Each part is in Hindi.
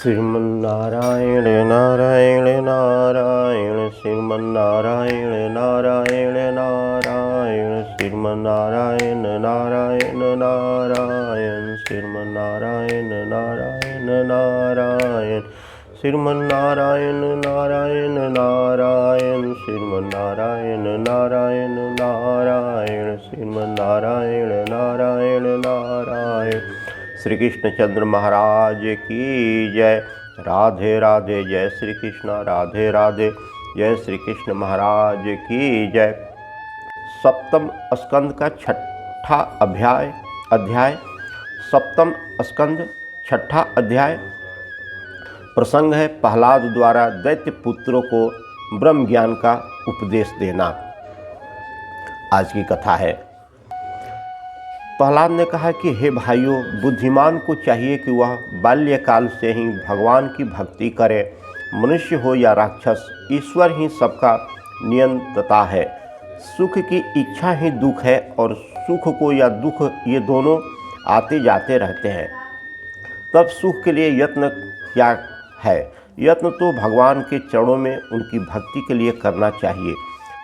श्रीमन्नारायण नारायण नारायण श्रीमन्नारायण नारायण नारायण श्रीमन्नारायण नारायण नारायण श्रीमन्नारायण नारायण नारायण श्रीमन्नारायण नारायण नारायण श्रीमन्नारायण नारायण नारायण श्रीमन्नारायण नारायण नारायण। श्री कृष्णचंद्र महाराज की जय। राधे राधे। जय श्री कृष्ण। राधे राधे। जय श्री कृष्ण महाराज की जय। सप्तम स्कंद का छठा अध्याय सप्तम स्कंद छठा अध्याय। प्रसंग है प्रहलाद द्वारा दैत्य पुत्रों को ब्रह्म ज्ञान का उपदेश देना। आज की कथा है। प्रहलाद ने कहा कि हे भाइयों, बुद्धिमान को चाहिए कि वह बाल्यकाल से ही भगवान की भक्ति करे। मनुष्य हो या राक्षस, ईश्वर ही सबका नियंता है। सुख की इच्छा ही दुख है और सुख को या दुख ये दोनों आते जाते रहते हैं। तब सुख के लिए यत्न क्या है? यत्न तो भगवान के चरणों में उनकी भक्ति के लिए करना चाहिए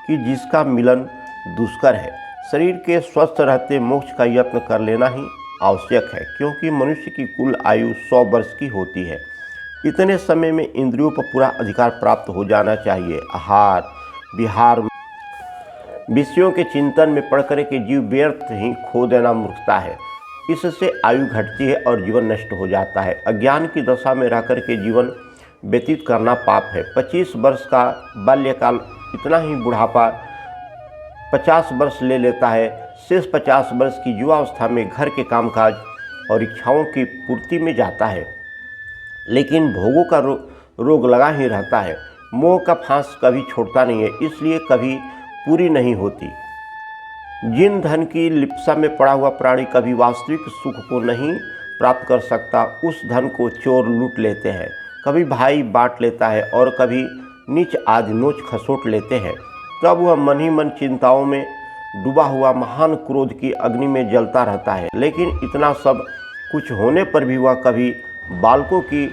कि जिसका मिलन दुष्कर है। शरीर के स्वस्थ रहते मोक्ष का यत्न कर लेना ही आवश्यक है, क्योंकि मनुष्य की कुल आयु 100 वर्ष की होती है। इतने समय में इंद्रियों पर पूरा अधिकार प्राप्त हो जाना चाहिए। आहार विहार विषयों के चिंतन में पड़ कर के जीव व्यर्थ ही खो देना मूर्खता है। इससे आयु घटती है और जीवन नष्ट हो जाता है। अज्ञान की दशा में रहकर के जीवन व्यतीत करना पाप है। 25 वर्ष का बाल्यकाल, इतना ही बुढ़ापा 50 वर्ष ले लेता है। शेष 50 वर्ष की युवावस्था में घर के कामकाज और इच्छाओं की पूर्ति में जाता है, लेकिन भोगों का रोग लगा ही रहता है। मोह का फांस कभी छोड़ता नहीं है, इसलिए कभी पूरी नहीं होती। जिन धन की लिप्सा में पड़ा हुआ प्राणी कभी वास्तविक सुख को नहीं प्राप्त कर सकता, उस धन को चोर लूट लेते हैं। कभी भाई बांट लेता है और कभी नीच आदि नोच खसोट लेते हैं। तब वह मन ही मन चिंताओं में डूबा हुआ महान क्रोध की अग्नि में जलता रहता है। लेकिन इतना सब कुछ होने पर भी वह कभी बालकों की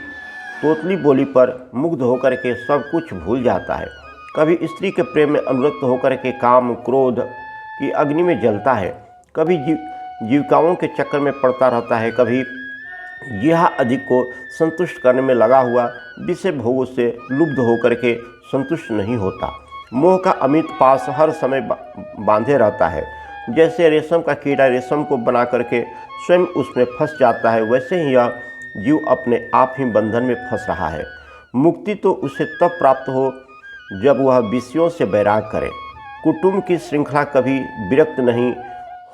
तोतली बोली पर मुग्ध होकर के सब कुछ भूल जाता है। कभी स्त्री के प्रेम में अनुरक्त होकर के काम क्रोध की अग्नि में जलता है। कभी जीविकाओं के चक्कर में पड़ता रहता है। कभी यह अधिक को संतुष्ट करने में लगा हुआ विषय भोगों से लुब्ध होकर के संतुष्ट नहीं होता। मोह का अमित पास हर समय बांधे रहता है। जैसे रेशम का कीड़ा रेशम को बना करके स्वयं उसमें फंस जाता है, वैसे ही यह जीव अपने आप ही बंधन में फंस रहा है। मुक्ति तो उसे तब प्राप्त हो जब वह विषयों से वैराग करे। कुटुंब की श्रृंखला कभी विरक्त नहीं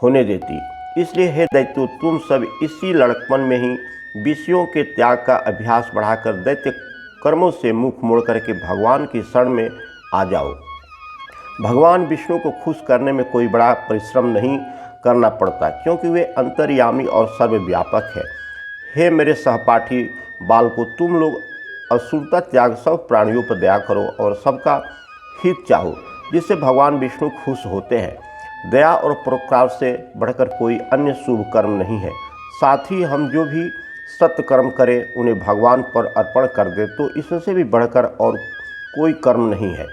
होने देती। इसलिए हे दैत्यो, तुम सब इसी लड़कपन में ही विषयों के त्याग का अभ्यास बढ़ाकर दैत्य कर्मों से मुख मोड़ करके भगवान की शरण में आ जाओ। भगवान विष्णु को खुश करने में कोई बड़ा परिश्रम नहीं करना पड़ता, क्योंकि वे अंतर्यामी और सर्वव्यापक है। हे मेरे सहपाठी बालकों, तुम लोग असुरता त्याग सब प्राणियों पर दया करो और सबका हित चाहो, जिससे भगवान विष्णु खुश होते हैं। दया और परोपकार से बढ़कर कोई अन्य शुभ कर्म नहीं है। साथ ही हम जो भी सत्य कर्म करें उन्हें भगवान पर अर्पण कर दे तो इससे भी बढ़कर और कोई कर्म नहीं है।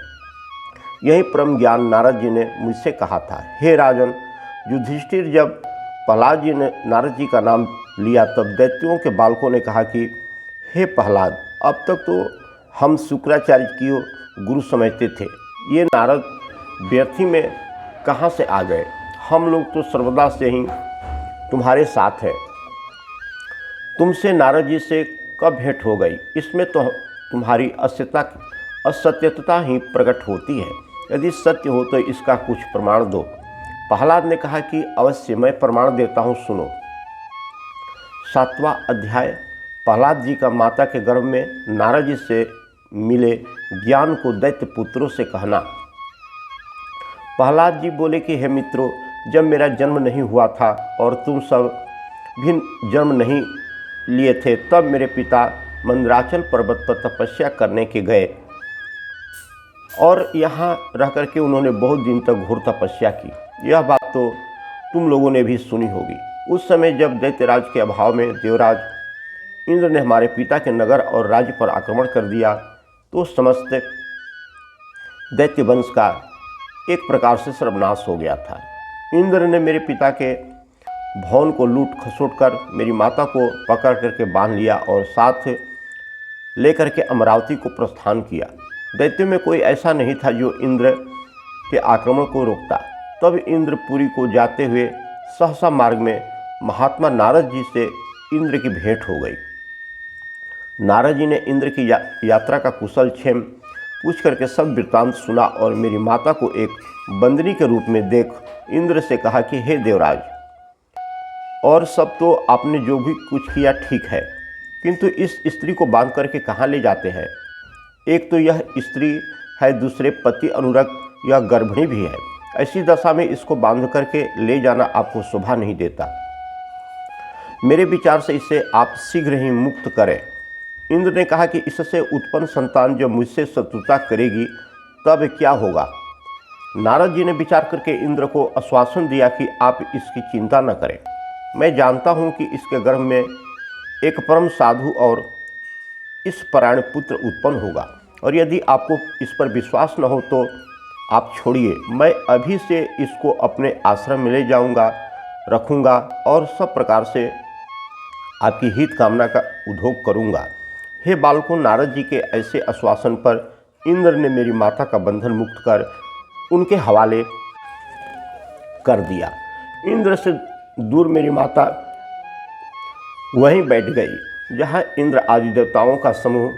यही परम ज्ञान नारद जी ने मुझसे कहा था। हे राजन युधिष्ठिर, जब प्रहलाद जी ने नारद जी का नाम लिया तब दैत्यों के बालकों ने कहा कि हे प्रहलाद, अब तक तो हम शुक्राचार्य की गुरु समझते थे, ये नारद व्यर्थी में कहाँ से आ गए? हम लोग तो सर्वदा से ही तुम्हारे साथ हैं। तुमसे नारद जी से कब भेंट हो गई? इसमें तो तुम्हारी असत्यता ही प्रकट होती है। यदि सत्य हो तो इसका कुछ प्रमाण दो। प्रहलाद ने कहा कि अवश्य, मैं प्रमाण देता हूँ, सुनो। 7वां अध्याय। प्रहलाद जी का माता के गर्भ में नारद जी से मिले ज्ञान को दैत्य पुत्रों से कहना। प्रहलाद जी बोले कि हे मित्रों, जब मेरा जन्म नहीं हुआ था और तुम सब भी जन्म नहीं लिए थे, तब मेरे पिता मंदराचल पर्वत पर तपस्या करने के गए और यहाँ रह करके उन्होंने बहुत दिन तक घोर तपस्या की। यह बात तो तुम लोगों ने भी सुनी होगी। उस समय जब दैत्यराज के अभाव में देवराज इंद्र ने हमारे पिता के नगर और राज्य पर आक्रमण कर दिया तो समस्त दैत्य वंश का एक प्रकार से सर्वनाश हो गया था। इंद्र ने मेरे पिता के भवन को लूट खसोट कर मेरी माता को पकड़ करके बांध लिया और साथ लेकर के अमरावती को प्रस्थान किया। दैत्यों में कोई ऐसा नहीं था जो इंद्र के आक्रमण को रोकता। तब इंद्रपुरी को जाते हुए सहसा मार्ग में महात्मा नारद जी से इंद्र की भेंट हो गई। नारद जी ने इंद्र की यात्रा का कुशल क्षेम पूछ करके सब वृत्तांत सुना और मेरी माता को एक बंदनी के रूप में देख इंद्र से कहा कि हे देवराज, और सब तो आपने जो भी कुछ किया ठीक है, किंतु इस स्त्री को बांध करके कहाँ ले जाते हैं? एक तो यह स्त्री है, दूसरे पति अनुरक्त, यह गर्भिणी भी है। ऐसी दशा में इसको बांध करके ले जाना आपको शोभा नहीं देता। मेरे विचार से इसे आप शीघ्र ही मुक्त करें। इंद्र ने कहा कि इससे उत्पन्न संतान जब मुझसे शत्रुता करेगी तब क्या होगा? नारद जी ने विचार करके इंद्र को आश्वासन दिया कि आप इसकी चिंता न करें। मैं जानता हूं कि इसके गर्भ में एक परम साधु और इस परायण पुत्र उत्पन्न होगा, और यदि आपको इस पर विश्वास न हो तो आप छोड़िए, मैं अभी से इसको अपने आश्रम में ले जाऊंगा, रखूंगा और सब प्रकार से आपकी हित कामना का उद्योग करूंगा। हे बालकों, नारद जी के ऐसे आश्वासन पर इंद्र ने मेरी माता का बंधन मुक्त कर उनके हवाले कर दिया। इंद्र से दूर मेरी माता वहीं बैठ गई जहां इंद्र आदि देवताओं का समूह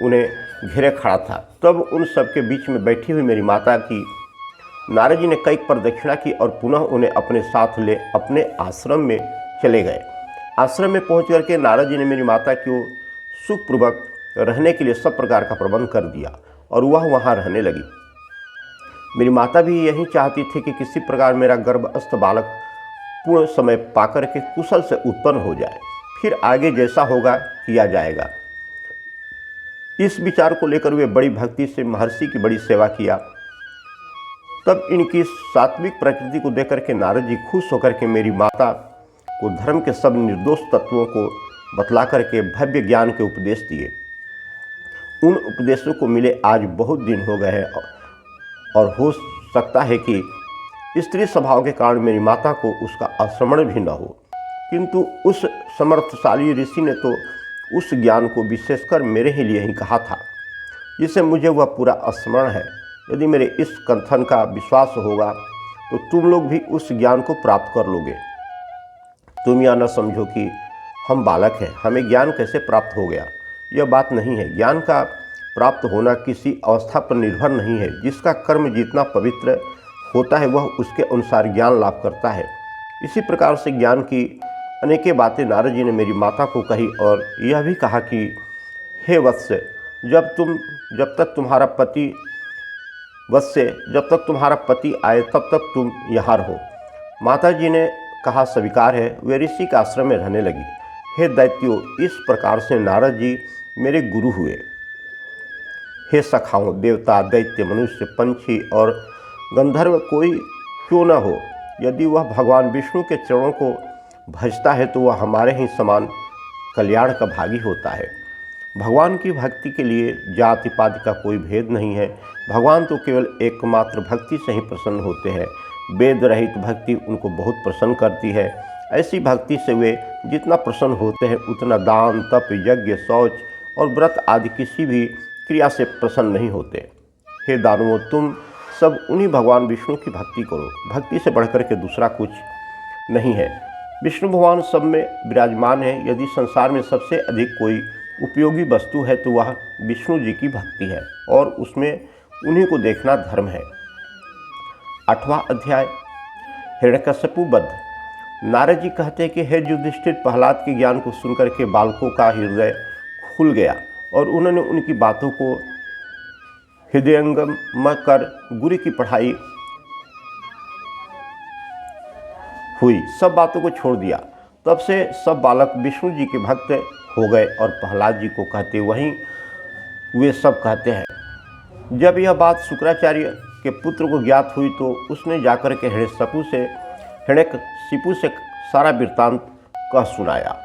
उन्हें घेरे खड़ा था। तब उन सबके बीच में बैठी हुई मेरी माता की नारद जी ने कई प्रदक्षिणा की और पुनः उन्हें अपने साथ ले अपने आश्रम में चले गए। आश्रम में पहुंच करके नारद जी ने मेरी माता को सुखपूर्वक रहने के लिए सब प्रकार का प्रबंध कर दिया और वह वहाँ रहने लगी। मेरी माता भी यही चाहती थी कि किसी प्रकार मेरा गर्भस्थ बालक पूर्ण समय पाकर के कुशल से उत्पन्न हो जाए, फिर आगे जैसा होगा किया जाएगा। इस विचार को लेकर वे बड़ी भक्ति से महर्षि की बड़ी सेवा किया। तब इनकी सात्विक प्रकृति को देख करके नारद जी खुश होकर के मेरी माता को धर्म के सब निर्दोष तत्वों को बतला करके भव्य ज्ञान के उपदेश दिए। उन उपदेशों को मिले आज बहुत दिन हो गए हैं और हो सकता है कि स्त्री स्वभाव के कारण मेरी माता को उसका स्मरण भी न हो, किंतु उस समर्थशाली ऋषि ने तो उस ज्ञान को विशेषकर मेरे ही लिए ही कहा था, जिससे मुझे वह पूरा स्मरण है। यदि मेरे इस कथन का विश्वास होगा तो तुम लोग भी उस ज्ञान को प्राप्त कर लोगे। तुम यह न समझो कि हम बालक हैं, हमें ज्ञान कैसे प्राप्त हो गया, यह बात नहीं है। ज्ञान का प्राप्त होना किसी अवस्था पर निर्भर नहीं है। जिसका कर्म जितना पवित्र होता है वह उसके अनुसार ज्ञान लाभ करता है। इसी प्रकार से ज्ञान की अनेक बातें नारद जी ने मेरी माता को कही और यह भी कहा कि हे वत्स, जब तक तुम्हारा पति आए तब तक तुम यहाँ रहो। माता जी ने कहा स्वीकार है। वे ऋषि के आश्रम में रहने लगी। हे दैत्यों, इस प्रकार से नारद जी मेरे गुरु हुए। हे सखाओं, देवता, दैत्य, मनुष्य, पंछी और गंधर्व कोई क्यों न हो, यदि वह भगवान विष्णु के चरणों को भजता है तो वह हमारे ही समान कल्याण का भागी होता है। भगवान की भक्ति के लिए जाति पाति का कोई भेद नहीं है। भगवान तो केवल एकमात्र भक्ति से ही प्रसन्न होते हैं। वेद रहित भक्ति उनको बहुत प्रसन्न करती है। ऐसी भक्ति से वे जितना प्रसन्न होते हैं उतना दान, तप, यज्ञ, शौच और व्रत आदि किसी भी क्रिया से प्रसन्न नहीं होते। हे दानवों, तुम सब उन्हीं भगवान विष्णु की भक्ति करो। भक्ति से बढ़कर के दूसरा कुछ नहीं है। विष्णु भगवान सब में विराजमान है। यदि संसार में सबसे अधिक कोई उपयोगी वस्तु है तो वह विष्णु जी की भक्ति है और उसमें उन्हीं को देखना धर्म है। 8वां अध्याय, हिरण्यकश्यपु वध। नारद जी कहते हैं कि हे युधिष्ठिर, प्रहलाद के ज्ञान को सुनकर के बालकों का हृदय खुल गया और उन्होंने उनकी बातों को हृदयंगम कर गुरु की पढ़ाई हुई, सब बातों को छोड़ दिया। तब से सब बालक विष्णु जी के भक्त हो गए और प्रहलाद जी को कहते वहीं वे सब कहते हैं। जब यह बात शुक्राचार्य के पुत्र को ज्ञात हुई तो उसने जाकर के हिरण्यकशिपु से सारा वृत्तांत कह सुनाया।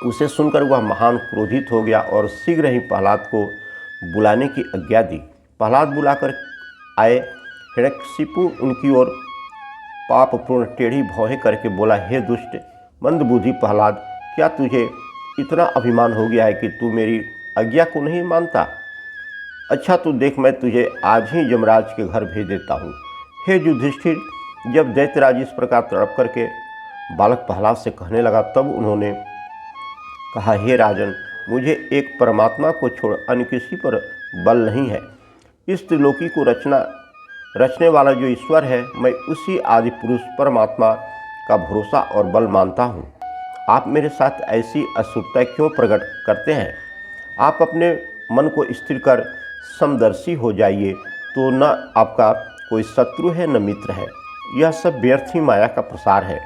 उसे सुनकर वह महान क्रोधित हो गया और शीघ्र ही प्रहलाद को बुलाने की आज्ञा दी। प्रहलाद बुलाकर आए। हिरण्यकशिपु उनकी ओर पापपूर्ण टेढ़ी भौहें करके बोला, हे दुष्ट मंदबुद्धि प्रहलाद, क्या तुझे इतना अभिमान हो गया है कि तू मेरी आज्ञा को नहीं मानता? अच्छा तू देख, मैं तुझे आज ही यमराज के घर भेज देता हूँ। हे युधिष्ठिर, जब दैत्यराज इस प्रकार तड़प करके बालक प्रहलाद से कहने लगा, तब उन्होंने कहा, हे राजन, मुझे एक परमात्मा को छोड़ अन्य किसी पर बल नहीं है। इस त्रिलोकी को रचने वाला जो ईश्वर है, मैं उसी आदि पुरुष परमात्मा का भरोसा और बल मानता हूँ। आप मेरे साथ ऐसी असुरता क्यों प्रकट करते हैं? आप अपने मन को स्थिर कर समदर्शी हो जाइए, तो न आपका कोई शत्रु है न मित्र है। यह सब व्यर्थ ही माया का प्रसार है।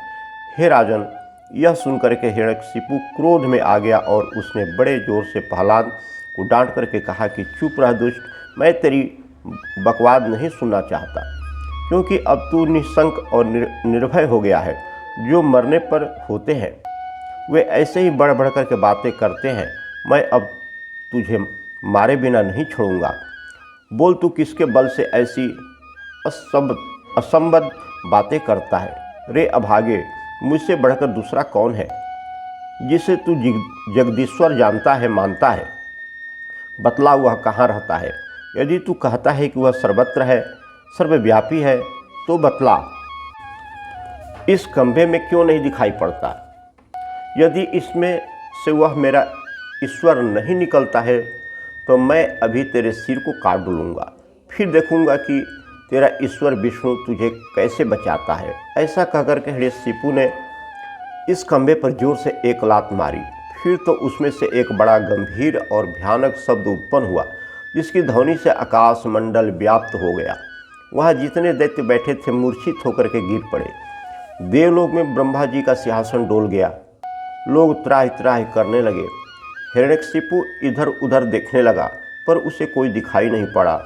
हे राजन, यह सुनकर के हिरण्यकशिपु क्रोध में आ गया और उसने बड़े जोर से प्रहलाद को डांट करके कहा कि चुप रह दुष्ट, मैं तेरी बकवाद नहीं सुनना चाहता, क्योंकि अब तू निशंक और निर्भय हो गया है। जो मरने पर होते हैं वे ऐसे ही बढ़ बढ़ करके बातें करते हैं। मैं अब तुझे मारे बिना नहीं छोड़ूंगा। बोल, तू किसके बल से ऐसी असंबद्ध बातें करता है? रे अभागे, मुझसे बढ़कर दूसरा कौन है जिसे तू जगदीश्वर जानता है, मानता है? बतला, वह कहाँ रहता है? यदि तू कहता है कि वह सर्वत्र है, सर्वव्यापी है, तो बतला, इस खंभे में क्यों नहीं दिखाई पड़ता? यदि इसमें से वह मेरा ईश्वर नहीं निकलता है, तो मैं अभी तेरे सिर को काट डालूंगा। फिर देखूंगा कि तेरा ईश्वर विष्णु तुझे कैसे बचाता है। ऐसा कहकर के हिरण्यकशिपु ने इस खंभे पर जोर से एक लात मारी। फिर तो उसमें से एक बड़ा गंभीर और भयानक शब्द उत्पन्न हुआ, जिसकी ध्वनि से आकाश मंडल व्याप्त हो गया। वहाँ जितने दैत्य बैठे थे मूर्छित होकर के गिर पड़े। देवलोक में ब्रह्मा जी का सिंहासन डोल गया। लोग त्राहि त्राहि करने लगे। हिरण्यकशिपु इधर उधर देखने लगा, पर उसे कोई दिखाई नहीं पड़ा।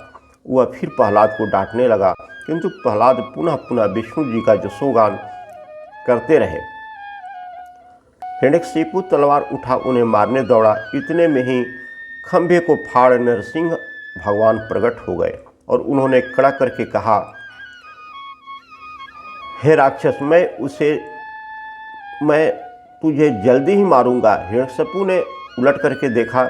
वह फिर प्रहलाद को डांटने लगा, किंतु प्रहलाद पुनः पुनः विष्णु जी का जसोगान करते रहे। हिरण्यकशिपु तलवार उठा उन्हें मारने दौड़ा। इतने में ही खंभे को फाड़ नरसिंह भगवान प्रकट हो गए और उन्होंने कड़ा करके कहा, हे राक्षस, मैं तुझे जल्दी ही मारूंगा। हिरण्यकशिपु ने उलट करके देखा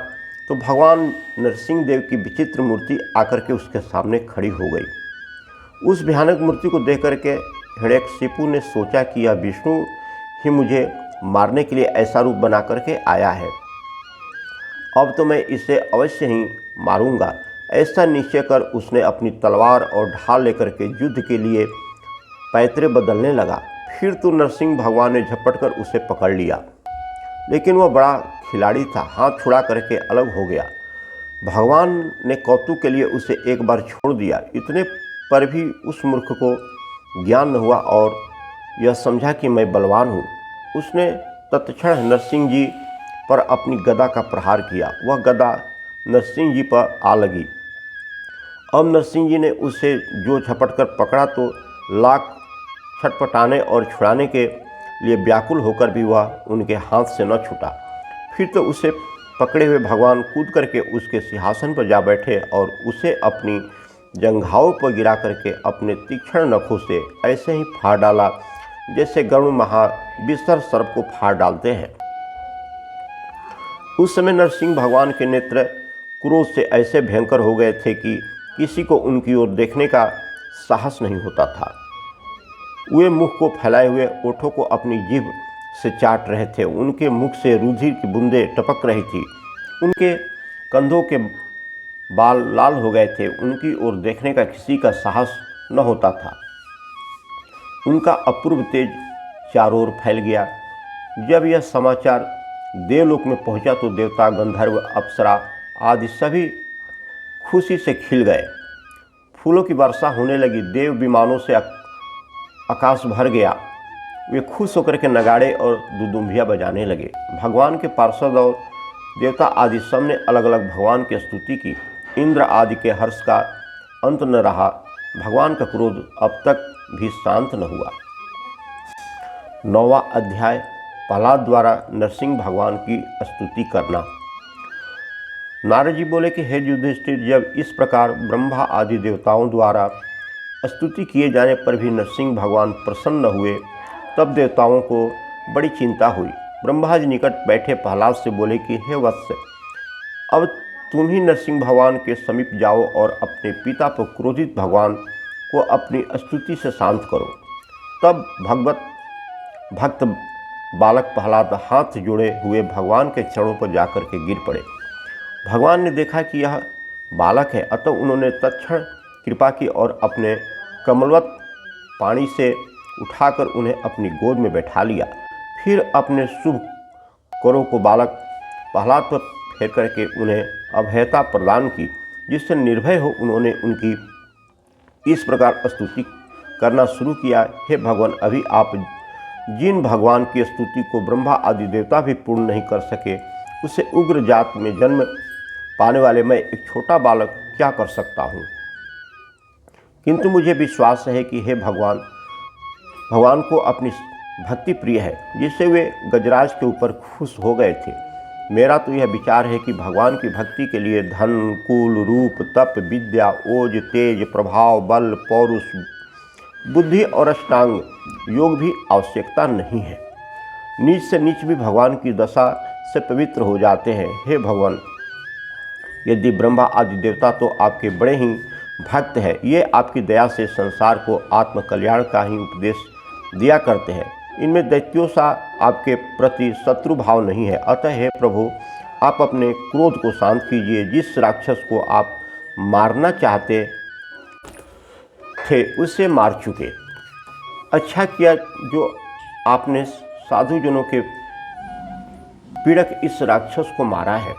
तो भगवान नरसिंह देव की विचित्र मूर्ति आकर के उसके सामने खड़ी हो गई। उस भयानक मूर्ति को देख करके हिरण्यकशिपु ने सोचा कि यह विष्णु ही मुझे मारने के लिए ऐसा रूप बना करके आया है। अब तो मैं इसे अवश्य ही मारूंगा। ऐसा निश्चय कर उसने अपनी तलवार और ढाल लेकर के युद्ध के लिए पैतरे बदलने लगा। फिर तो नरसिंह भगवान ने झपट कर उसे पकड़ लिया, लेकिन वह बड़ा खिलाड़ी था, हाथ छुड़ा करके अलग हो गया। भगवान ने कौतुक के लिए उसे एक बार छोड़ दिया। इतने पर भी उस मूर्ख को ज्ञान न हुआ और यह समझा कि मैं बलवान हूँ। उसने तत्क्षण नरसिंह जी पर अपनी गदा का प्रहार किया। वह गदा नरसिंह जी पर आ लगी। अब नरसिंह जी ने उसे जो झपट कर पकड़ा तो लाख छटपटाने और छुड़ाने के लिए व्याकुल होकर भी वह उनके हाथ से न छूटा। फिर तो उसे पकड़े हुए भगवान कूद करके उसके सिंहासन पर जा बैठे और उसे अपनी जंघाओं पर गिरा करके अपने तीक्ष्ण नखों से ऐसे ही फाड़ डाला जैसे गरुड़ महाविस्तर सर्प को फाड़ डालते हैं। उस समय नरसिंह भगवान के नेत्र क्रोध से ऐसे भयंकर हो गए थे कि किसी को उनकी ओर देखने का साहस नहीं होता था। वे मुख को फैलाए हुए ओठों को अपनी जीभ से चाट रहे थे। उनके मुख से रुधिर की बूंदें टपक रही थी। उनके कंधों के बाल लाल हो गए थे। उनकी ओर देखने का किसी का साहस न होता था। उनका अपूर्व तेज चारों ओर फैल गया। जब यह समाचार देवलोक में पहुंचा तो देवता, गंधर्व, अप्सरा आदि सभी खुशी से खिल गए। फूलों की वर्षा होने लगी। देव विमानों से आकाश भर गया। वे खुश होकर के नगाड़े और दुदुम्बियाँ बजाने लगे। भगवान के पार्षद और देवता आदि सब ने अलग अलग भगवान की स्तुति की। इंद्र आदि के हर्ष का अंत न रहा। भगवान का क्रोध अब तक भी शांत न हुआ। 9वां अध्याय प्रहलाद द्वारा नरसिंह भगवान की स्तुति करना। नारद जी बोले कि हे युधिष्ठिर, जब इस प्रकार ब्रह्मा आदि देवताओं द्वारा स्तुति किए जाने पर भी नरसिंह भगवान प्रसन्न हुए, तब देवताओं को बड़ी चिंता हुई। ब्रह्मा जी निकट बैठे प्रहलाद से बोले कि हे वत्स, अब तुम ही नरसिंह भगवान के समीप जाओ और अपने पिता पर क्रोधित भगवान को अपनी स्तुति से शांत करो। तब भक्त बालक प्रहलाद हाथ जोड़े हुए भगवान के चरणों पर जाकर के गिर पड़े। भगवान ने देखा कि यह बालक है, अतः उन्होंने तत्क्षण कृपा की और अपने कमलवत पानी से उठाकर उन्हें अपनी गोद में बैठा लिया। फिर अपने शुभ करों को बालक प्रहलाद पर फेर करके उन्हें अभयता प्रदान की, जिससे निर्भय हो उन्होंने उनकी इस प्रकार स्तुति करना शुरू किया। हे भगवान, अभी आप जिन भगवान की स्तुति को ब्रह्मा आदि देवता भी पूर्ण नहीं कर सके, उसे उग्र जात में जन्म पाने वाले मैं एक छोटा बालक क्या कर सकता हूँ। किंतु मुझे विश्वास है कि हे भगवान को अपनी भक्ति प्रिय है, जिससे वे गजराज के ऊपर खुश हो गए थे। मेरा तो यह विचार है कि भगवान की भक्ति के लिए धन, कुल, रूप, तप, विद्या, ओज, तेज, प्रभाव, बल, पौरुष, बुद्धि और अष्टांग योग भी आवश्यकता नहीं है। नीच से नीच भी भगवान की दशा से पवित्र हो जाते हैं। हे भगवान, यदि ब्रह्मा आदि देवता तो आपके बड़े ही भक्त हैं, ये आपकी दया से संसार को आत्म कल्याण का ही उपदेश दिया करते हैं। इनमें दैत्यों सा आपके प्रति शत्रु भाव नहीं है। अतः हे प्रभु, आप अपने क्रोध को शांत कीजिए। जिस राक्षस को आप मारना चाहते थे उसे मार चुके। अच्छा किया जो आपने साधुजनों के पीड़क इस राक्षस को मारा है।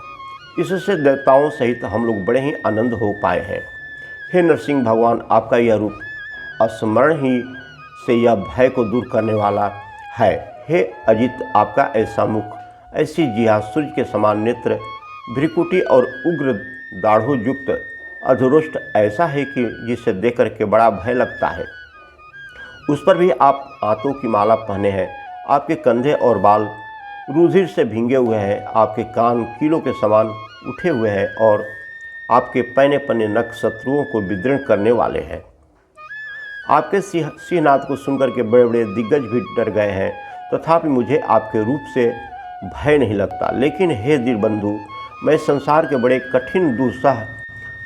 इससे देवताओं सहित हम लोग बड़े ही आनंद हो पाए हैं। हे नरसिंह भगवान, आपका यह रूप स्मरण ही से यह भय को दूर करने वाला है। हे अजित, आपका ऐसा मुख, ऐसी जिहा, सूर्य के समान नेत्र, भ्रिकुटी और उग्र दाढ़ों युक्त अधरोष्ट ऐसा है कि जिसे देख करके बड़ा भय लगता है। उस पर भी आप आंतों की माला पहने हैं। आपके कंधे और बाल रुधिर से भींगे हुए हैं। आपके कान कीलों के समान उठे हुए हैं और आपके पैने पने नख शत्रुओं को विदीर्ण करने वाले हैं। आपके सिंहनाद को सुनकर के बड़े बड़े दिग्गज भी डर गए हैं, तथापि मुझे आपके रूप से भय नहीं लगता। लेकिन हे दीनबंधु, मैं संसार के बड़े कठिन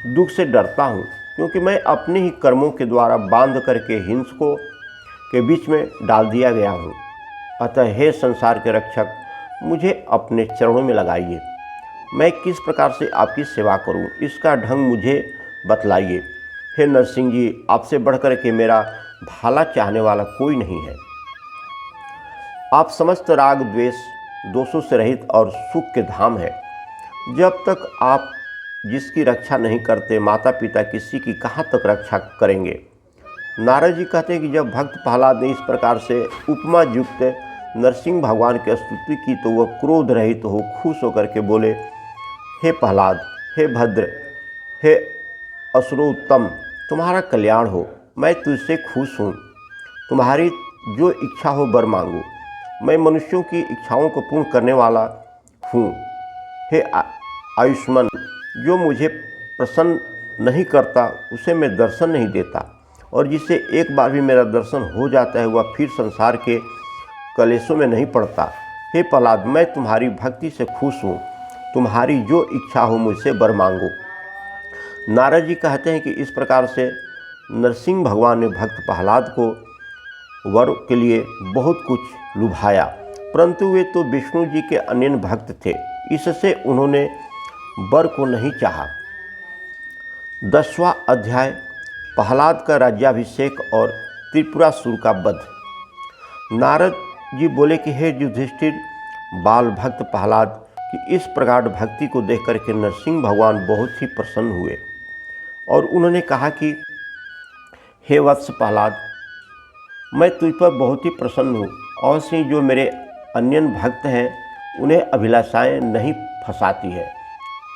दुख से डरता हूँ, क्योंकि मैं अपने ही कर्मों के द्वारा बांध करके हिंसकों के बीच में डाल दिया गया हूँ। अतः हे संसार के रक्षक, मुझे अपने चरणों में लगाइए। मैं किस प्रकार से आपकी सेवा करूं, इसका ढंग मुझे बतलाइए। हे नरसिंह जी, आपसे बढ़कर के मेरा भला चाहने वाला कोई नहीं है। आप समस्त राग द्वेष दोषों से रहित और सुख के धाम है। जब तक आप जिसकी रक्षा नहीं करते, माता पिता किसी की कहाँ तक रक्षा करेंगे। नारद जी कहते हैं कि जब भक्त प्रहलाद ने इस प्रकार से उपमा युक्त नरसिंह भगवान की स्तुति की तो वह क्रोध रहित हो खुश होकर के बोले, हे प्रहलाद, हे भद्र, हे असुरोत्तम, तुम्हारा कल्याण हो। मैं तुझसे खुश हूँ। तुम्हारी जो इच्छा हो वर मांगो। मैं मनुष्यों की इच्छाओं को पूर्ण करने वाला हूँ। हे आयुष्मान, जो मुझे प्रसन्न नहीं करता उसे मैं दर्शन नहीं देता, और जिसे एक बार भी मेरा दर्शन हो जाता है वह फिर संसार के कलेशों में नहीं पड़ता। हे प्रहलाद, मैं तुम्हारी भक्ति से खुश हूँ। तुम्हारी जो इच्छा हो मुझसे वर मांगो। नारद जी कहते हैं कि इस प्रकार से नरसिंह भगवान ने भक्त प्रहलाद को वर के लिए बहुत कुछ लुभाया, परंतु वे तो विष्णु जी के अनन्य भक्त थे, इससे उन्होंने वर को नहीं चाहा। 10वां अध्याय, प्रहलाद का राज्याभिषेक और त्रिपुरासुर का वध। नारद जी बोले कि हे युधिष्ठिर, बाल भक्त प्रहलाद की इस प्रकार भक्ति को देख करके नरसिंह भगवान बहुत ही प्रसन्न हुए और उन्होंने कहा कि हे वत्स प्रहलाद, मैं तुझ पर बहुत ही प्रसन्न हूँ। अवश्य जो मेरे अन्य भक्त हैं उन्हें अभिलाषाएं नहीं फंसाती है।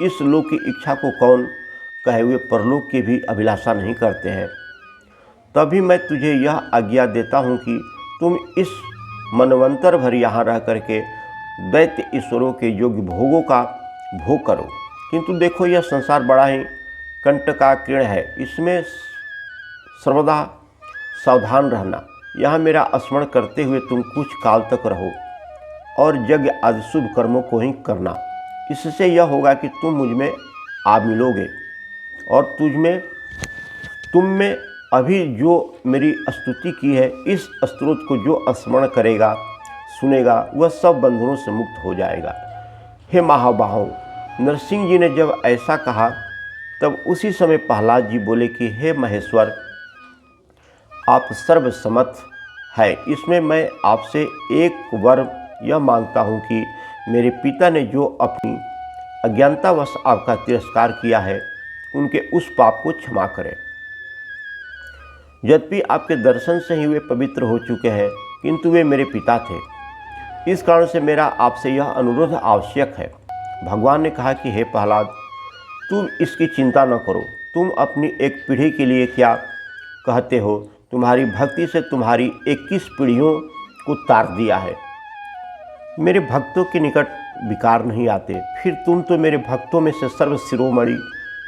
इस लोक की इच्छा को कौन कहे, हुए परलोक की भी अभिलाषा नहीं करते हैं। तभी मैं तुझे यह आज्ञा देता हूँ कि तुम इस मनवंतर भर यहाँ रह करके दैत्य ईश्वरों के योग्य भोगों का भोग करो। किंतु देखो, यह संसार बड़ा ही कंटकाकीर्ण है, इसमें सर्वदा सावधान रहना। यहाँ मेरा स्मरण करते हुए तुम कुछ काल तक रहो और यज्ञ आदि शुभ कर्मों को ही करना। इससे यह होगा कि तुम मुझ में आ मिलोगे और तुम में अभी जो मेरी स्तुति की है, इस स्तोत्र को जो स्मरण करेगा, सुनेगा, वह सब बंधनों से मुक्त हो जाएगा। हे महाबाहों, नरसिंह जी ने जब ऐसा कहा तब उसी समय प्रहलाद जी बोले कि हे महेश्वर, आप सर्वसमर्थ है। इसमें मैं आपसे एक वर यह मांगता हूँ कि मेरे पिता ने जो अपनी अज्ञानतावश आपका तिरस्कार किया है, उनके उस पाप को क्षमा करें। यद्यपि आपके दर्शन से ही वे पवित्र हो चुके हैं, किंतु वे मेरे पिता थे। इस कारण से मेरा आपसे यह अनुरोध आवश्यक है। भगवान ने कहा कि हे प्रहलाद, तुम इसकी चिंता न करो। तुम अपनी एक पीढ़ी के लिए क्या कहते हो? तुम्हारी भक्ति से तुम्हारी 21 पीढ़ियों को तार दिया है। मेरे भक्तों के निकट विकार नहीं आते, फिर तुम तो मेरे भक्तों में से सर्वशिरोमणि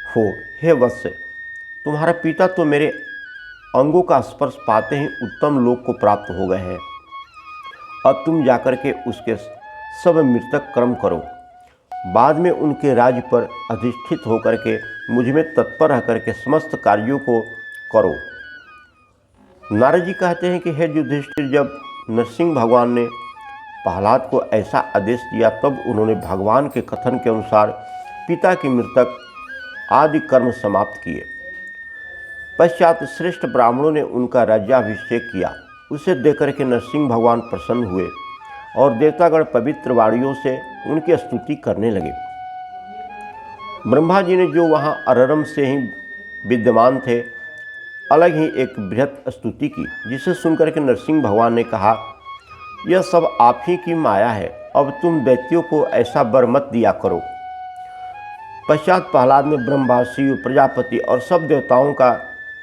हो। हे वत्स, तुम्हारा पिता तो मेरे अंगों का स्पर्श पाते ही उत्तम लोक को प्राप्त हो गए हैं। अब तुम जाकर के उसके सब मृतक कर्म करो, बाद में उनके राज्य पर अधिष्ठित होकर के मुझ में तत्पर रह करके समस्त कार्यों को करो। नारद जी कहते हैं कि हे युधिष्ठिर, जब नरसिंह भगवान ने प्रहलाद को ऐसा आदेश दिया, तब उन्होंने भगवान के कथन के अनुसार पिता के मृतक आदि कर्म समाप्त किए। पश्चात श्रेष्ठ ब्राह्मणों ने उनका राज्याभिषेक किया। उसे देखकर के नरसिंह भगवान प्रसन्न हुए और देवतागण पवित्र वाणियों से उनकी स्तुति करने लगे। ब्रह्मा जी ने, जो वहाँ अररम से ही विद्यमान थे, अलग ही एक बृहत स्तुति की, जिसे सुनकर के नरसिंह भगवान ने कहा, यह सब आप ही की माया है। अब तुम दैत्यों को ऐसा वर मत दिया करो। पश्चात प्रहलाद ने ब्रह्मा, शिव, प्रजापति और सब देवताओं का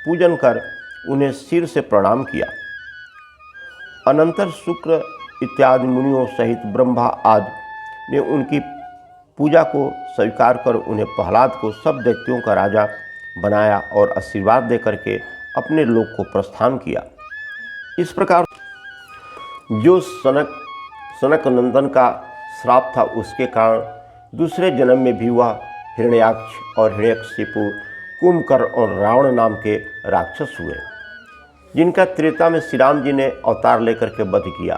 पूजन कर उन्हें सिर से प्रणाम किया। अनंतर शुक्र इत्यादि मुनियों सहित ब्रह्मा आदि ने उनकी पूजा को स्वीकार कर उन्हें प्रहलाद को सब दैत्यों का राजा बनाया और आशीर्वाद देकर के अपने लोक को प्रस्थान किया। इस प्रकार जो सनक नंदन का श्राप था, उसके कारण दूसरे जन्म में भी वह हिरण्याक्ष और हिरण्यकशिपु, कुंभकर्ण और रावण नाम के राक्षस हुए, जिनका त्रेता में श्री राम जी ने अवतार लेकर के वध किया।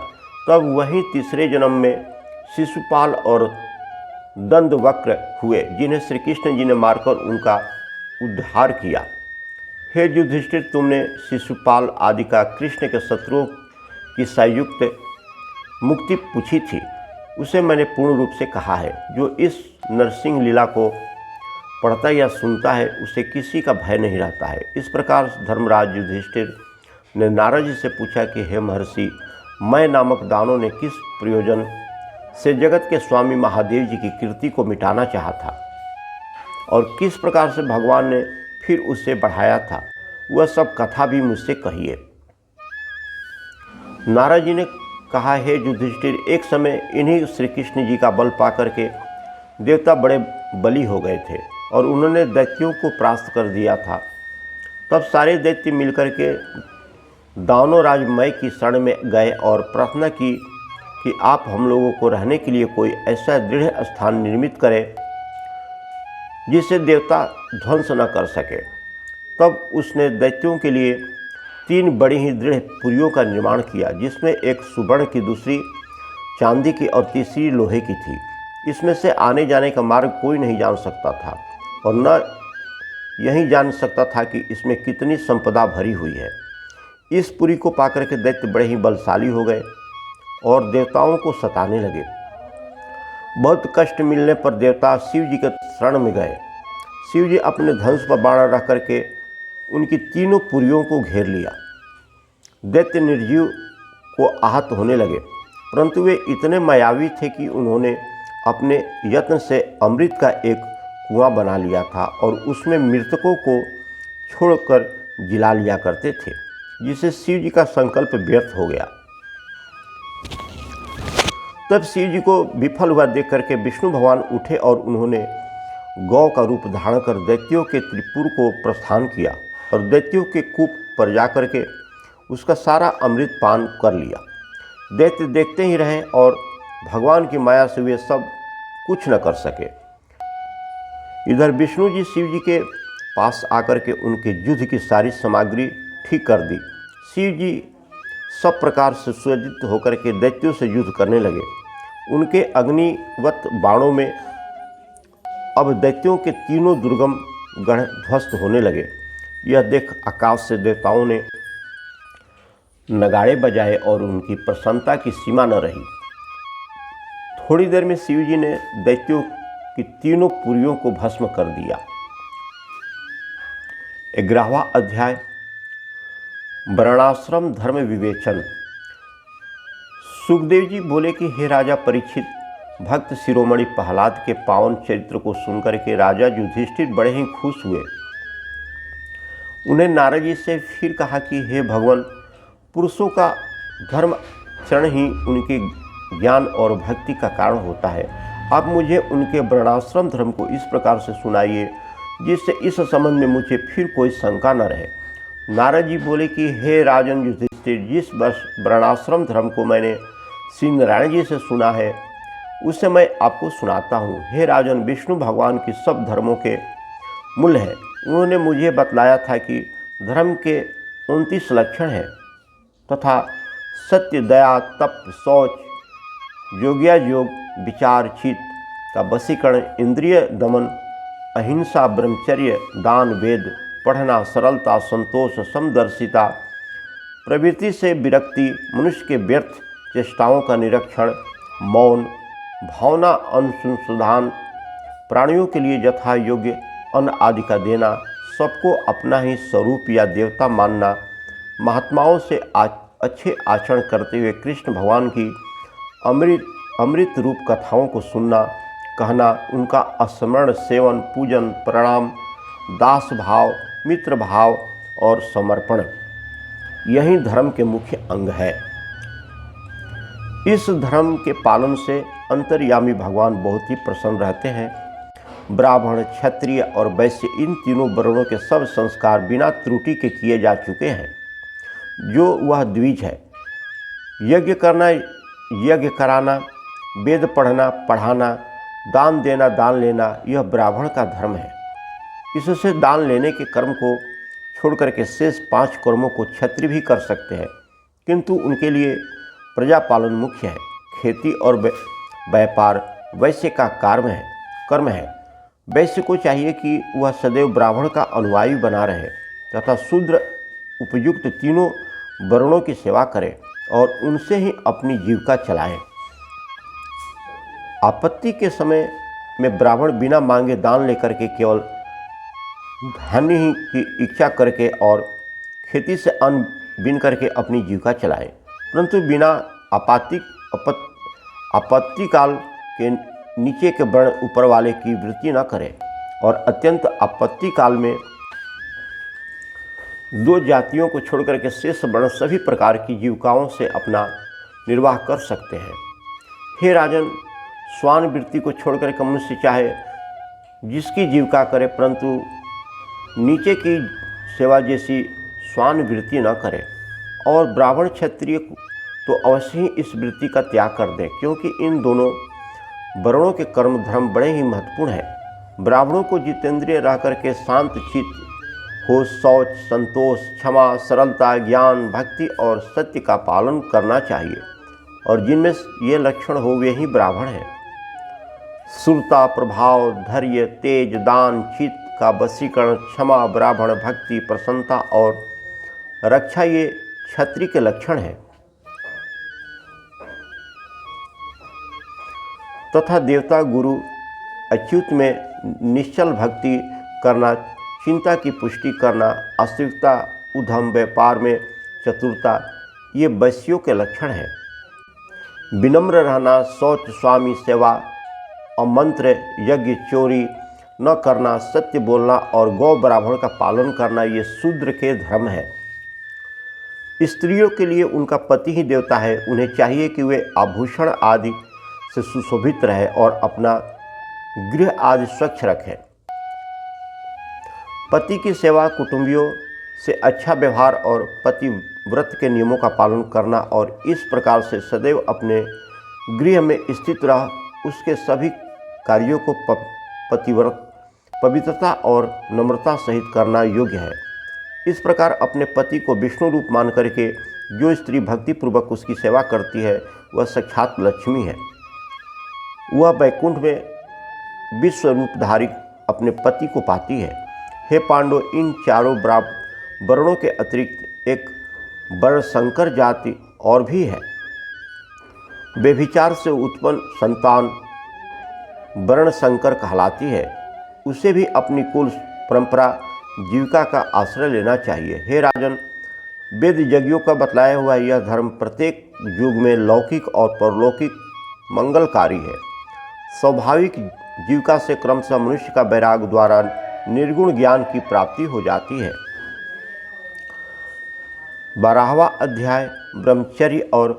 तब वही तीसरे जन्म में शिशुपाल और दंडवक्र हुए, जिन्हें श्री कृष्ण जी ने मारकर उनका उद्धार किया। हे युधिष्ठिर, तुमने शिशुपाल आदि का कृष्ण के शत्रुओं की संयुक्त मुक्ति पूछी थी, उसे मैंने पूर्ण रूप से कहा है। जो इस नरसिंह लीला को पढ़ता या सुनता है, उसे किसी का भय नहीं रहता है। इस प्रकार धर्मराज युधिष्ठिर ने नारद जी से पूछा कि हे महर्षि, मैं नामक दानव ने किस प्रयोजन से जगत के स्वामी महादेव जी की कीर्ति को मिटाना चाहा था और किस प्रकार से भगवान ने फिर उसे बढ़ाया था, वह सब कथा भी मुझसे कहिए। नारद जी ने कहा, हे युधिष्ठिर, एक समय इन्हीं श्री कृष्ण जी का बल पा करके देवता बड़े बली हो गए थे और उन्होंने दैत्यों को परास्त कर दिया था। तब सारे दैत्य मिलकर के दानवराज मय की शरण में गए और प्रार्थना की कि आप हम लोगों को रहने के लिए कोई ऐसा दृढ़ स्थान निर्मित करें जिसे देवता ध्वंस न कर सके। तब उसने दैत्यों के लिए 3 बड़ी ही दृढ़ पुरियों का निर्माण किया, जिसमें एक सुवर्ण की, दूसरी चांदी की और तीसरी लोहे की थी। इसमें से आने जाने का मार्ग कोई नहीं जान सकता था और न यही जान सकता था कि इसमें कितनी संपदा भरी हुई है। इस पुरी को पाकर के दैत्य बड़े ही बलशाली हो गए और देवताओं को सताने लगे। बहुत कष्ट मिलने पर देवता शिव जी के शरण में गए। शिव जी अपने धनुष पर बाण रख करके उनकी तीनों पुरियों को घेर लिया। दैत्य निर्जीव को आहत होने लगे, परंतु वे इतने मायावी थे कि उन्होंने अपने यत्न से अमृत का एक कुआं बना लिया था और उसमें मृतकों को छोड़कर जिला लिया करते थे, जिससे शिव जी का संकल्प व्यर्थ हो गया। तब शिव जी को विफल हुआ देख करके विष्णु भगवान उठे और उन्होंने गौ का रूप धारण कर दैत्यों के त्रिपुर को प्रस्थान किया और दैत्यों के कूप पर जाकर के उसका सारा अमृत पान कर लिया। दैत्य देखते ही रहे और भगवान की माया से वे सब कुछ न कर सके। इधर विष्णु जी शिव जी के पास आकर के उनके युद्ध की सारी सामग्री ठीक कर दी। शिव जी सब प्रकार से सुसज्जित होकर के दैत्यों से युद्ध करने लगे। उनके अग्निवत बाणों में अब दैत्यों के तीनों दुर्गम गढ़ ध्वस्त होने लगे। यह देख आकाश से देवताओं ने नगाड़े बजाए और उनकी प्रसन्नता की सीमा न रही। थोड़ी देर में शिव जी ने दैत्यों की तीनों पुरियों को भस्म कर दिया। 11वां अध्याय वर्णाश्रम धर्म विवेचन। सुखदेव जी बोले कि हे राजा परीक्षित, भक्त शिरोमणि प्रहलाद के पावन चरित्र को सुनकर के राजा युधिष्ठिर बड़े ही खुश हुए। उन्हें नारद जी से फिर कहा कि हे भगवान, पुरुषों का धर्म चरण ही उनके ज्ञान और भक्ति का कारण होता है। आप मुझे उनके वर्णाश्रम धर्म को इस प्रकार से सुनाइए जिससे इस संबंध में मुझे फिर कोई शंका न रहे। नारद जी बोले कि हे राजन युधिष्ठिर, जिस वर्णाश्रम धर्म को मैंने श्री नारायण जी से सुना है उससे मैं आपको सुनाता हूँ। हे राजन, विष्णु भगवान की सब धर्मों के मूल है। उन्होंने मुझे बतलाया था कि धर्म के 29 लक्षण हैं तथा सत्य, दया, तप, शौच, योग्या योग, विचार, चित्त का वशीकरण, इंद्रिय दमन, अहिंसा, ब्रह्मचर्य, दान, वेद पढ़ना, सरलता, संतोष, समदर्शिता, प्रवृत्ति से विरक्ति, मनुष्य के व्यर्थ चेष्टाओं का निरीक्षण, मौन, भावना अनुसंधान, प्राणियों के लिए यथा योग्य अन्न आदि का देना, सबको अपना ही स्वरूप या देवता मानना, महात्माओं से अच्छे आचरण करते हुए कृष्ण भगवान की अमृत रूप कथाओं को सुनना, कहना, उनका स्मरण, सेवन, पूजन, प्रणाम, दास भाव, मित्र भाव और समर्पण, यही धर्म के मुख्य अंग है। इस धर्म के पालन से अंतर्यामी भगवान बहुत ही प्रसन्न रहते हैं। ब्राह्मण, क्षत्रिय और वैश्य, इन तीनों वर्णों के सब संस्कार बिना त्रुटि के किए जा चुके हैं। जो वह द्विज है, यज्ञ करना, यज्ञ कराना, वेद पढ़ना, पढ़ाना, दान देना, दान लेना, यह ब्राह्मण का धर्म है। इससे दान लेने के कर्म को छोड़कर के शेष 5 कर्मों को क्षत्रिय भी कर सकते हैं, किंतु उनके लिए प्रजापालन मुख्य है। खेती और व्यापार वैश्य का कर्म है। वैश्य को चाहिए कि वह सदैव ब्राह्मण का अनुयायी बना रहे तथा शूद्र उपयुक्त तीनों वर्णों की सेवा करे और उनसे ही अपनी जीविका चलाए। आपत्ति के समय में ब्राह्मण बिना मांगे दान लेकर के केवल धन्य ही की इच्छा करके और खेती से अन्न बीन करके अपनी जीविका चलाए, परंतु बिना आपत्ति काल के नीचे के वर्ण ऊपर वाले की वृत्ति न करे और अत्यंत आपत्ति काल में 2 जातियों को छोड़कर के शेष वर्ण सभी प्रकार की जीविकाओं से अपना निर्वाह कर सकते हैं। हे राजन, स्वान वृत्ति को छोड़कर के मनुष्य चाहे जिसकी जीविका करे, परंतु नीचे की सेवा जैसी स्वान वृत्ति न करे। और ब्राह्मण क्षत्रिय तो अवश्य ही इस वृत्ति का त्याग कर दें, क्योंकि इन दोनों वर्णों के कर्म धर्म बड़े ही महत्वपूर्ण हैं। ब्राह्मणों को जितेंद्रिय रह करके शांत चित्त हो, शौच, संतोष, क्षमा, सरलता, ज्ञान, भक्ति और सत्य का पालन करना चाहिए, और जिनमें ये लक्षण हो वे ही ब्राह्मण हैं। सुरता, प्रभाव, धैर्य, तेज, दान, चित्त का वशीकरण, क्षमा, ब्राह्मण, भक्ति, प्रसन्नता और रक्षा, ये क्षत्रिय के लक्षण हैं। तथा देवता गुरु अच्युत में निश्चल भक्ति करना, चिंता की पुष्टि करना, आस्तिकता, उद्यम, व्यापार में चतुरता, ये वैश्यों के लक्षण हैं। विनम्र रहना, शौच, स्वामी सेवा, अमंत्र, यज्ञ, चोरी न करना, सत्य बोलना और गौ ब्राह्मण का पालन करना, ये शूद्र के धर्म है। स्त्रियों के लिए उनका पति ही देवता है। उन्हें चाहिए कि वे आभूषण आदि से सुशोभित रहे और अपना गृह आदि स्वच्छ रखें। पति की सेवा, कुटुंबियों से अच्छा व्यवहार और पतिव्रत के नियमों का पालन करना और इस प्रकार से सदैव अपने गृह में स्थित रह उसके सभी कार्यों को पवित्रता और नम्रता सहित करना योग्य है। इस प्रकार अपने पति को विष्णु रूप मान करके जो स्त्री भक्तिपूर्वक उसकी सेवा करती है वह साक्षात लक्ष्मी है। वह वैकुंठ में विश्व रूपधारी अपने पति को पाती है। हे पांडव, इन चारों वर्णों के अतिरिक्त एक वर्ण संकर जाति और भी है। व्यभिचार से उत्पन्न संतान वर्ण संकर कहलाती है। उसे भी अपनी कुल परंपरा जीविका का आश्रय लेना चाहिए। हे राजन, वेद यज्ञों का बतलाया हुआ यह धर्म प्रत्येक युग में लौकिक और परलौकिक मंगलकारी है। स्वाभाविक जीविका से क्रमशः मनुष्य का वैराग द्वारा निर्गुण ज्ञान की प्राप्ति हो जाती है। 12वां अध्याय ब्रह्मचर्य और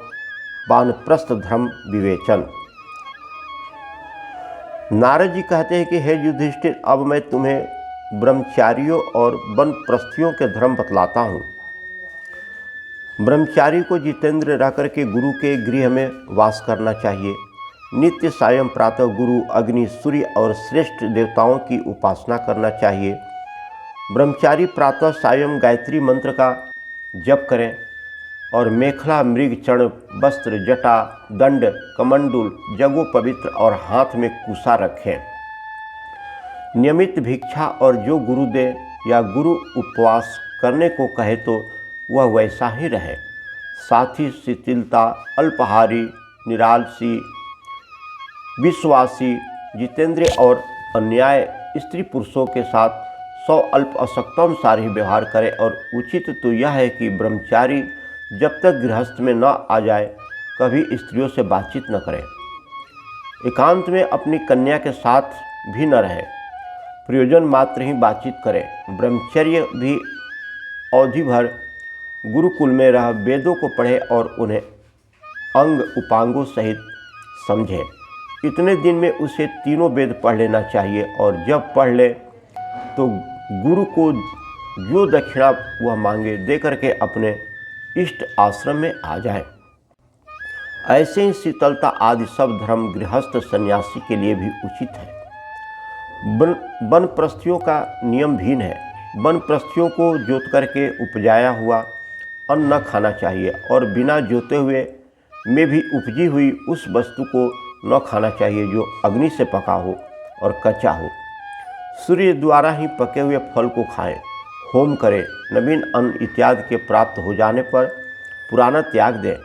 वानप्रस्थ धर्म विवेचन। नारद जी कहते हैं कि हे युधिष्ठिर, अब मैं तुम्हें ब्रह्मचारियों और वानप्रस्थियों के धर्म बतलाता हूँ। ब्रह्मचारी को जितेंद्र रह करके गुरु के गृह में वास करना चाहिए। नित्य सायं प्रातः गुरु, अग्नि, सूर्य और श्रेष्ठ देवताओं की उपासना करना चाहिए। ब्रह्मचारी प्रातः सायं गायत्री मंत्र का जप करें और मेखला, मृग, चरण, वस्त्र, जटा, दंड, कमंडूल, जगो पवित्र और हाथ में कुशा रखें। नियमित भिक्षा और जो गुरु दे या गुरु उपवास करने को कहे तो वह वैसा ही रहे। साथ ही शिथिलता, अल्पाहारी, निरालसी, विश्वासी, जितेंद्रिय और अन्याय स्त्री पुरुषों के साथ 100 अल्प असक्तानुसार ही व्यवहार करे। और उचित तो यह है कि ब्रह्मचारी जब तक गृहस्थ में न आ जाए कभी स्त्रियों से बातचीत न करे। एकांत में अपनी कन्या के साथ भी न रहे, प्रयोजन मात्र ही बातचीत करे। ब्रह्मचर्य भी अवधि भर गुरुकुल में रह वेदों को पढ़े और उन्हें अंग उपांगों सहित समझे। इतने दिन में उसे तीनों वेद पढ़ लेना चाहिए और जब पढ़ ले तो गुरु को जो दक्षिणा वह मांगे दे करके अपने इष्ट आश्रम में आ जाए। ऐसे ही शीतलता आदि सब धर्म गृहस्थ सन्यासी के लिए भी उचित है। वानप्रस्थियों का नियम भिन्न है। वानप्रस्थियों को जोत करके उपजाया हुआ अन्न न खाना चाहिए और बिना जोते हुए में भी उपजी हुई उस वस्तु को न खाना चाहिए जो अग्नि से पका हो और कच्चा हो। सूर्य द्वारा ही पके हुए फल को खाएं, होम करें। नवीन अन्न इत्यादि के प्राप्त हो जाने पर पुराना त्याग दें।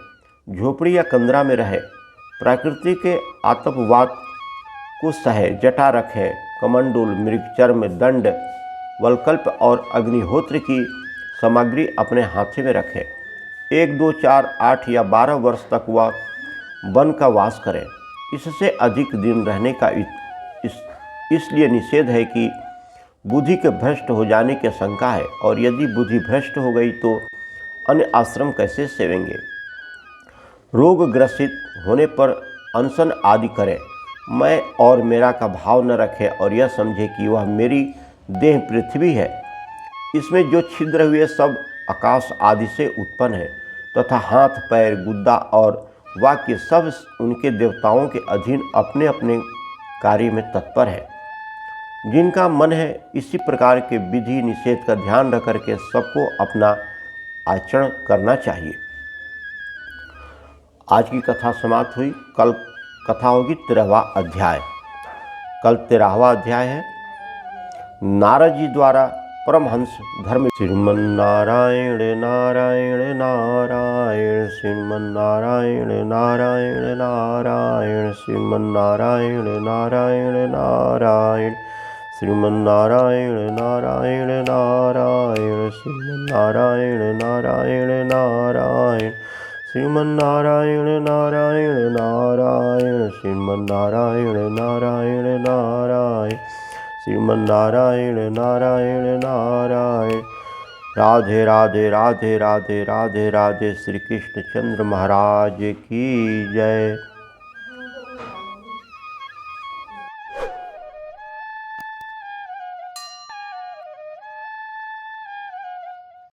झोपड़ी या कंदरा में रहे, प्रकृति के आतपवाद को सहे, जटा रखें, कमंडूल, मृगचर्म, दंड, वलकल्प और अग्निहोत्र की सामग्री अपने हाथे में रखें। 1, 2, 4, 8 या 12 वर्ष तक वह वन का वास करें। इससे अधिक दिन रहने का इसलिए निषेध है कि बुद्धि के भ्रष्ट हो जाने की शंका है, और यदि बुद्धि भ्रष्ट हो गई तो अन्य आश्रम कैसे सेवेंगे। रोग ग्रसित होने पर अनशन आदि करें। मैं और मेरा का भाव न रखे और यह समझे कि वह मेरी देह पृथ्वी है, इसमें जो छिद्र हुए सब आकाश आदि से उत्पन्न है, तथा हाथ, पैर, गुद्दा और वाक्य सब उनके देवताओं के अधीन अपने अपने कार्य में तत्पर है। जिनका मन है इसी प्रकार के विधि निषेध का ध्यान रख करके सबको अपना आचरण करना चाहिए। आज की कथा समाप्त हुई। कल कथा होगी 13वां अध्याय। कल 13वां अध्याय है नारद जी द्वारा परमहंस धर्म। श्रीमन्नारायण नारायण नारायण, श्रीमन्नारायण नारायण नारायण, श्रीमन्नारायण नारायण नारायण, श्रीमन्नारायण नारायण नारायण, श्रीमन्नारायण नारायण नारायण, श्रीमन्नारायण नारायण नारायण, श्रीमन्नारायण नारायण नारायण, श्रीमन्नारायण नारायण नारायण। राधे राधे राधे राधे राधे राधे। श्री कृष्ण चंद्र महाराज की जय।